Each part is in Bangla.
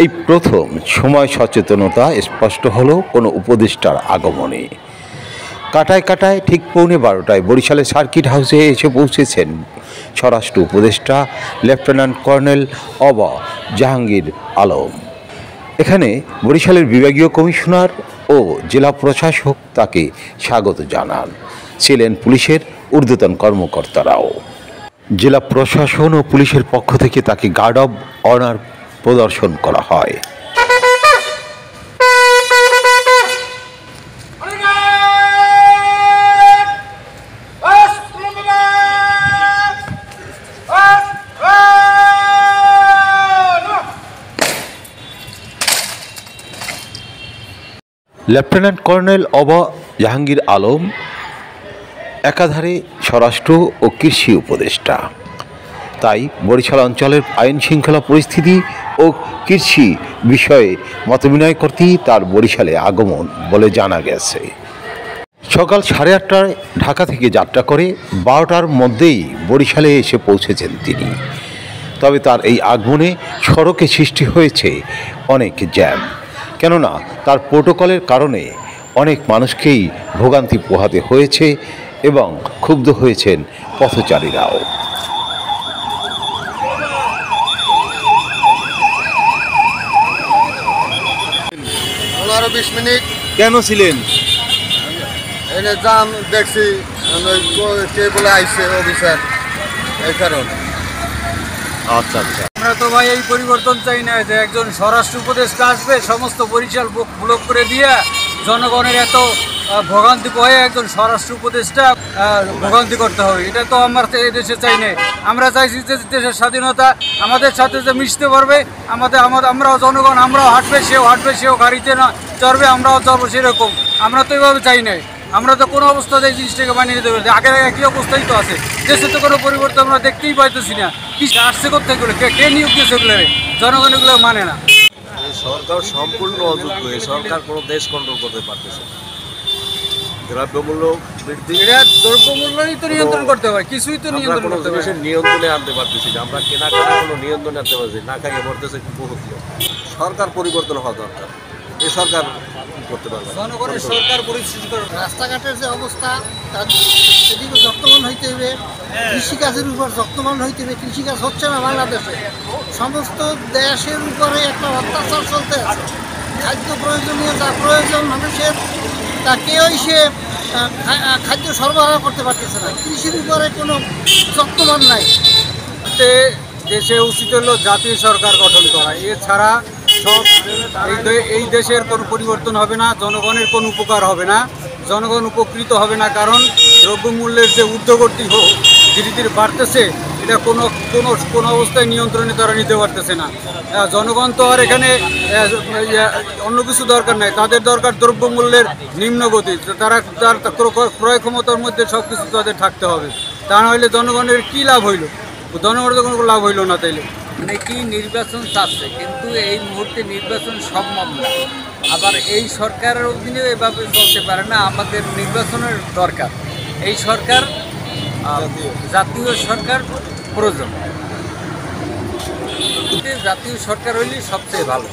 এই প্রথম সময় সচেতনতা স্পষ্ট হলো কোনো উপদেষ্টার আগমনে। কাটায় কাটায় ঠিক 12:15 বরিশালের সার্কিট হাউসে এসে পৌঁছেছেন স্বরাষ্ট্র উপদেষ্টা লেফটেন্যান্ট কর্নেল অবা জাহাঙ্গীর আলম। এখানে বরিশালের বিভাগীয় কমিশনার ও জেলা প্রশাসক তাকে স্বাগত জানান, ছিলেন পুলিশের ঊর্ধ্বতন কর্মকর্তারাও। জেলা প্রশাসন ও পুলিশের পক্ষ থেকে তাকে গার্ড অব অনার প্রদর্শন করা হয়। লেফটেন্যান্ট কর্নেল অবা জাহাঙ্গীর আলম একাধারে স্বরাষ্ট্র ও কৃষি উপদেষ্টা, তাই বরিশাল অঞ্চলের আইন শৃঙ্খলা পরিস্থিতি ও কৃষি বিষয়ে মতবিনিময় করতেই তার বরিশালে আগমন বলে জানা গেছে। সকাল 8:30টায় ঢাকা থেকে যাত্রা করে 12টার মধ্যেই বরিশালে এসে পৌঁছেছেন তিনি। তবে তার এই আগমনে সড়কে সৃষ্টি হয়েছে অনেক জ্যাম, কেননা তার প্রোটোকলের কারণে অনেক মানুষকেই ভোগান্তি পোহাতে হয়েছে এবং ক্ষুব্ধ হয়েছেন পথচারীরাও। 15-20 মিনিট কেন ছিলেন? এনে জাম দেখছি, কে বলে আইসে অফিসার, এই কারণে। আচ্ছা আচ্ছা, আমরা তো ভাই এই পরিবর্তন চাই না যে একজন স্বরাষ্ট্র উপদেষ্টা আসবে সমস্ত বরিশাল ব্লক করে দিয়ে জনগণের এত ভোগান্তি বয়ে একজন স্বরাষ্ট্র উপদেষ্টা ভোগান্তি করতে হবে, এটা তো আমরা এই দেশে চাই না। আমরা চাইছি যে দেশের স্বাধীনতা, আমাদের সাথে যে মিশতে পারবে, আমরাও জনগণ, আমরাও হাঁটবে, সেও গাড়িতে না চড়বে, আমরাও চড়বো, সেরকম আমরা তো এইভাবে চাই নাই। আমরা তো কোনো অবস্থাতে এই জিনিসটাকে মানিয়ে নিতে পারি, আগের একই অবস্থায় তো আছে, দেশে তো কোনো পরিবর্তন আমরা দেখতেই পাইতেছি না। কি আসছে করতে এগুলো, কে নিয়োগ দিয়েছে এগুলো? জনগণ এগুলো মানে না। সরকার সম্পূর্ণ অযোগ্য, সরকার কোনো দেশ কন্ট্রোল করতে পারতেছে। দ্রব্যমূল্য বৃদ্ধি, দ্রব্যমূল্যই তো নিয়ন্ত্রণ করতে হবে, কিছুই তো নিয়ন্ত্রণ করতে হবে, নিয়ন্ত্রণে আনতে পারতেছি না। আমরা কেনাকাটা কোনো নিয়ন্ত্রণে আনতে পারছি না, খাইয়ে পড়তেছে বহুত লোক। সরকার পরিবর্তন হওয়া দরকার, এই সরকার করতে পারবে। জনগণের সরকার পরিস্থিতি করে রাস্তাঘাটের যে অবস্থা, তার সেদিকে যত্নবান হইতে হবে, কৃষিকাজের উপর যত্নবান হইতে হবে। কৃষিকাজ হচ্ছে না বাংলাদেশে, সমস্ত দেশের উপরে একটা অত্যাচার চলতে আছে। খাদ্য প্রয়োজনীয় যা প্রয়োজন মানুষের, তাকেই সে খাদ্য সরবরাহ করতে পারতেছে না। কৃষির উপরে কোনো যত্নবান নাই। দেশে উচিত হলো জাতীয় সরকার গঠন করা, এছাড়া সব এই দেশের কোনো পরিবর্তন হবে না, জনগণের কোনো উপকার হবে না, জনগণ উপকৃত হবে না। কারণ দ্রব্যমূল্যের যে ঊর্ধ্বগতি ধীরে ধীরে বাড়তেছে, এটা কোনো অবস্থায় নিয়ন্ত্রণে তারা নিতে পারতেছে না। জনগণ তো আর এখানে অন্য কিছু দরকার নাই, তাদের দরকার দ্রব্যমূল্যের নিম্নগতি। তার ক্রয় ক্ষমতার মধ্যে সব কিছু তাদের থাকতে হবে, তা নাহলে জনগণের কী লাভ হইল? জনগণের কোনো লাভ হইল না। তাইলে অনেকেই নির্বাচন চাচ্ছে, কিন্তু এই মুহূর্তে নির্বাচন সম্ভব না। আবার এই সরকারের অধীনেও এভাবে চলতে পারে না, আমাদের নির্বাচনের দরকার। এই সরকার জাতীয় সরকার প্রয়োজন, জাতীয় সরকার হইলে সবচেয়ে ভালো।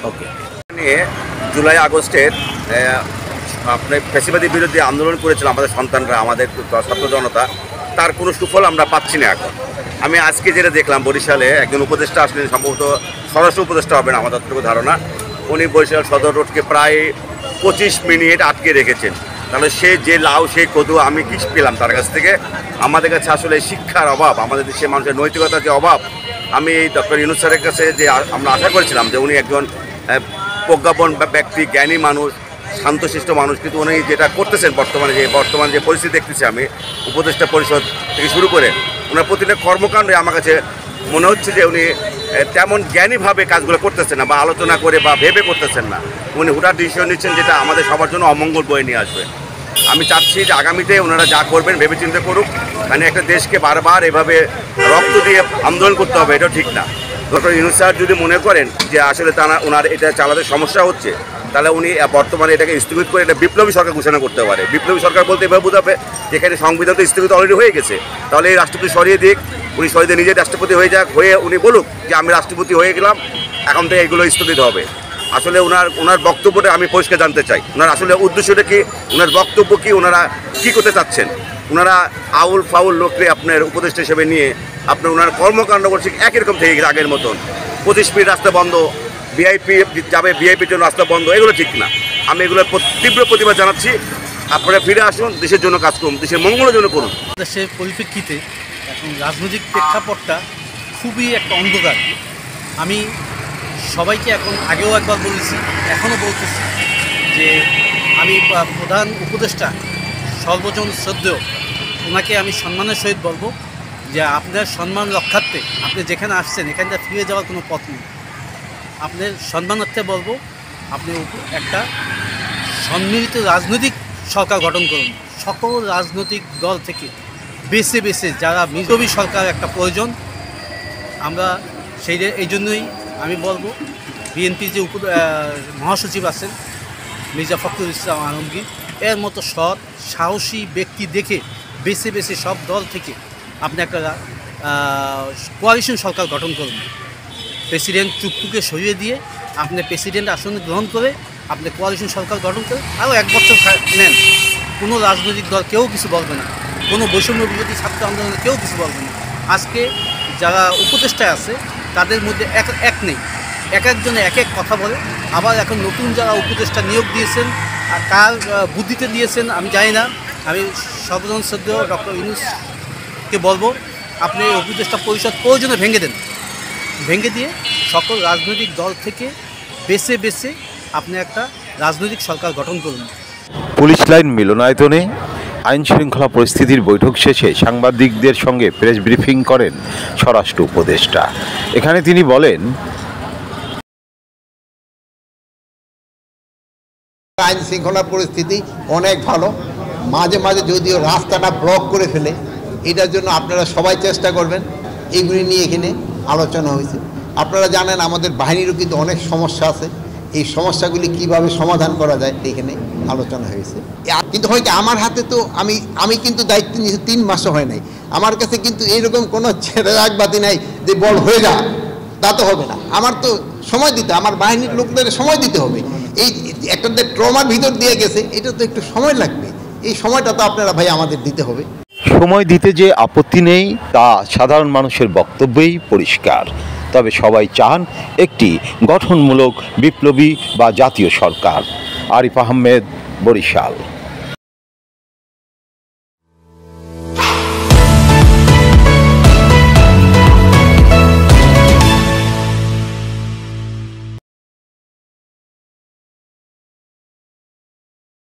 ওকে, নিয়ে জুলাই আগস্টের আপনার ফ্যাসিবাদী বিরোধী আন্দোলন করেছিল আমাদের সন্তানরা, আমাদের ছাত্র জনতা, তার কোনো সুফল আমরা পাচ্ছি না এখন। আমি আজকে যেটা দেখলাম, বরিশালে একজন উপদেষ্টা আসলেন, সম্ভবত স্বরাষ্ট্র উপদেষ্টা হবেন আমার যতটুকু ধারণা। উনি বরিশাল সদর রোডকে প্রায় 25 মিনিট আটকে রেখেছেন। তাহলে সে যে লাউ সেই কদু আমি কি পেলাম তার কাছ থেকে? আমাদের কাছে আসলে শিক্ষার অভাব, আমাদের দেশের মানুষের নৈতিকতার যে অভাব। আমি এই ডক্টর ইউনূস স্যারের কাছে যে আমরা আশা করেছিলাম যে উনি একজন প্রজ্ঞাপন ব্যক্তি, জ্ঞানী মানুষ, শান্তশিষ্ট মানুষ, কিন্তু উনি যেটা করতেছেন বর্তমানে যে পরিস্থিতি দেখতেছি আমি, উপদেষ্টা পরিষদ থেকে শুরু করে ওনার প্রতিটা কর্মকাণ্ডে আমার কাছে মনে হচ্ছে যে উনি তেমন জ্ঞানীভাবে কাজগুলো করতেছেন না, বা আলোচনা করে বা ভেবে করতেছেন না। উনি হুটার ডিসিশন নিচ্ছেন, যেটা আমাদের সবার জন্য অমঙ্গল বয়ে নিয়ে আসবে। আমি চাচ্ছি যে আগামীতে ওনারা যা করবেন ভেবে চিন্তা করুক, মানে একটা দেশকে বারবার এভাবে রক্ত দিয়ে আন্দোলন করতে হবে, এটাও ঠিক না। ডক্টর ইউনূস স্যার যদি মনে করেন যে আসলে ওনার এটা চালাতে সমস্যা হচ্ছে, তাহলে উনি বর্তমানে এটাকে স্থগিত করে এটা বিপ্লবী সরকার ঘোষণা করতে পারে। বিপ্লবী সরকার বলতে এভাবে বোঝাবে যেখানে সংবিধান তো স্থগিত অলরেডি হয়ে গেছে, তাহলে এই রাষ্ট্রপতি সরিয়ে দিক, উনি সহজে নিজে রাষ্ট্রপতি হয়ে যাক, হয়ে উনি বলুক যে আমি রাষ্ট্রপতি হয়ে গেলাম, এখন থেকে এগুলো স্থগিত হবে। আসলে ওনার বক্তব্যটা আমি পরিষ্কার জানতে চাই, ওনার আসলে উদ্দেশ্যটা কি, ওনার বক্তব্য কি, ওনারা কী করতে চাচ্ছেন। ওনারা আউল ফাউল লোককে আপনার উপদেষ্টা হিসেবে নিয়ে আপনার ওনার কর্মকাণ্ড করছে একই রকম থেকে গেছে আগের মতন। 25 ফিট রাস্তা বন্ধ, ভিআইপি যাবে, ভিআইপির জন্য রাস্তা বন্ধ, এগুলো ঠিক না। আমি এগুলোর তীব্র প্রতিবাদ জানাচ্ছি। আপনারা ফিরে আসুন, দেশের জন্য কাজ করুন, দেশের মঙ্গলের জন্য করুন। দেশের পরিপ্রেক্ষিতে এখন রাজনৈতিক প্রেক্ষাপটটা খুবই একটা অন্ধকার। আমি সবাইকে এখন আগেও একবার বলেছি, এখনও বলতেছি যে আমি প্রধান উপদেষ্টা সর্বজন শ্রদ্ধেয়, ওনাকে আমি সম্মানের সহিত বলবো যে আপনার সম্মান রক্ষার্থে আপনি যেখানে আসছেন এখান থেকে ফিরে যাওয়ার কোনো পথ নেই। আপনার সম্মানার্থে বলবো আপনি একটা সম্মিলিত রাজনৈতিক সরকার গঠন করুন। সকল রাজনৈতিক দল থেকে বেছে বেছে যারা বিপ্লবী সরকার একটা প্রয়োজন, আমরা এই জন্যই আমি বলবো বিএনপি যে মহাসচিব আছেন মির্জা ফখরুল ইসলাম আলমগীর, এর মতো সৎ সাহসী ব্যক্তি দেখে বেছে বেছে সব দল থেকে আপনি একটা কোয়ালিশন সরকার গঠন করুন। প্রেসিডেন্ট চুপ্পুকে সরিয়ে দিয়ে আপনি প্রেসিডেন্ট আসন গ্রহণ করে আপনি কোয়ালিশন সরকার গঠন করে আরও 1 বছর নেন। কোনো রাজনৈতিক দল কেউ কিছু বলবে না, কোনো বৈষম্য বিরোধী ছাত্র আন্দোলনে কেউ কিছু বলবে না। আজকে যারা উপদেষ্টায় আছে তাদের মধ্যে এক নেই, একজনে এক কথা বলে। আবার এখন নতুন যারা উপদেষ্টা নিয়োগ দিয়েছেন কার বুদ্ধিতে দিয়েছেন আমি জানি না। আমি সর্বজন শ্রদ্ধেয় ডক্টর ইউনূসকে বলবো আপনি উপদেষ্টা পরিষদ প্রয়োজনে ভেঙে দেন, ভেঙে দিয়ে সকল রাজনৈতিক দল থেকে বেছে বেছে আপনি একটা রাজনৈতিক সরকার গঠন করুন। পুলিশ লাইন মিলনায়তনে আইন শৃঙ্খলা পরিস্থিতির বৈঠক শেষে সাংবাদিকদের সঙ্গে প্রেস ব্রিফিং করেন স্বরাষ্ট্র উপদেষ্টা। এখানে তিনি বলেন, আইন শৃঙ্খলা পরিস্থিতি অনেক ভালো। মাঝে মাঝে যদিও রাস্তাটা ব্লক করে ফেলে, এটার জন্য আপনারা সবাই চেষ্টা করবেন। এগুলি নিয়ে এখানে আলোচনা হয়েছে। আপনারা জানেন আমাদের বাহিনীরও কিন্তু অনেক সমস্যা আছে, এই সমস্যাগুলি কিভাবে সমাধান করা যায় এখানে আলোচনা হয়েছে। কিন্তু হয়তো আমার হাতে তো আমি কিন্তু দায়িত্ব নিয়েছি 3 মাসও হয় নাই। আমার কাছে কিন্তু এইরকম কোনো ছেড়ে রাখবাতি নাই যে বল হয়ে যা, তা তো হবে না। আমার তো সময় দিতে, আমার বাহিনীর লোকদের সময় দিতে হবে। এই একটা ট্রমার ভিতর দিয়ে গেছে, এটা তো একটু সময় লাগবে। এই সময়টা তো আপনারা ভাই আমাদের দিতে হবে। সময় দিতে যে আপত্তি নেই তা সাধারণ মানুষের বক্তব্যেই পরিষ্কার। তবে সবাই চান একটি গঠনমূলক বিপ্লবী বা জাতীয় সরকার। আরিফ আহমেদ, বরিশাল।